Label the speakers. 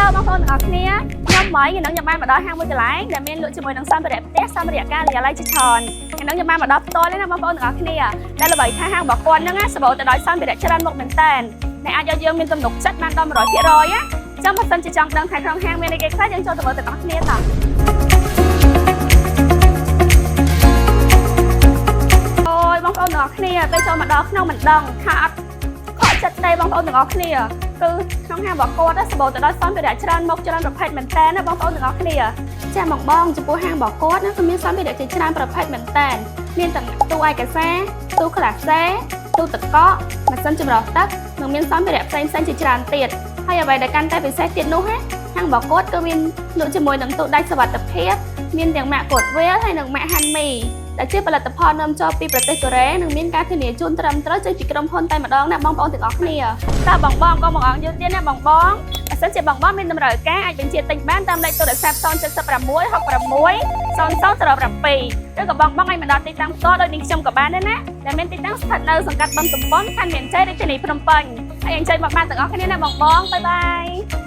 Speaker 1: Hello បងប្អូនទាំងអស់គ្នាខ្ញុំម៉ៃខ្ញុំបានមកដល់ហាងមួយកន្លែងដែលមានលក់ជាមួយនឹងសម្ភារៈផ្ទះសម្ភារៈការិយាល័យជាច្រើនខ្ញុំបានមកដល់ផ្ទាល់ទេណាបងប្អូនទាំងអស់គ្នាដែលល្បីថាហាងរបស់គាត់ហ្នឹងសម្បូរទៅដោយសម្ភារៈច្រើនមុខមែនតើអ្នកអាចយកយើងមានទំនុកចិត្តបានដល់ 100% ចាំបើសិនជាចង់ដឹងថាក្នុងហាងមានអីគេខ្លះយើងចូលទៅមើលទាំងអស់គ្នាតើអូយបងប្អូនទាំងអស់គ្នាពេលចូលមកដល់ក្នុងមិនដឹងថាអត់ខកចិត្តទេបងប្អូនទាំងអស់គ្នាគឺក្នុងហាងរបស់គាត់សម្បូរទៅដោយសម្ភារៈច្រើនមុខច្រើនប្រភេទមែនតើណាបងប្អូនទាំងអស់គ្នាចាបងចំពោះហាងរបស់គាត់គឺមានសម្ភារៈជាច្រើនប្រភេទមែនតើមានទាំងទូឯកសារទូក្លាសេទូទឹកកកម៉ាស៊ីនចម្រោះទឹកនិងមានសម្ភារៈផ្សេងជាច្រើនទៀតហើយអ្វីដែលកាន់តែពិសេសទៀតនោះហាងរបស់គាត់គឺមានលក់ជាមួយនឹងទូដាច់សុវត្ថិភាពមានទាំងម៉ាកកូដវេលហើយនិងម៉ាកហាន់មីដែលជាផលិតផលនាំចូលពីប្រទេសកូរ៉េនិងមានការធានាជូនត្រឹមត្រូវចេញពីក្រុមហ៊ុនតែម្ដងណាបងប្អូនទាំងអស់គ្នាតើបងក៏មកអងយើងទៀតណាបងបើសិនជាបងមានតម្រូវការអាចបញ្ជាទិញបានតាមលេខទូរស័ព្ទ076 66 00 07ឬក៏បងឲ្យមកដល់ទីតាំងផ្ទាល់ដោយនាងខ្ញុំក៏បានដែរណាដែលមានទីតាំងស្ថិតនៅសង្កាត់បឹងទំពុនខណ្ឌមានជ័យរាជធានីភ្នំពេញហើយអញ្ជើញមកបានទាំងអស់គ្នាណាបងបាយបាយ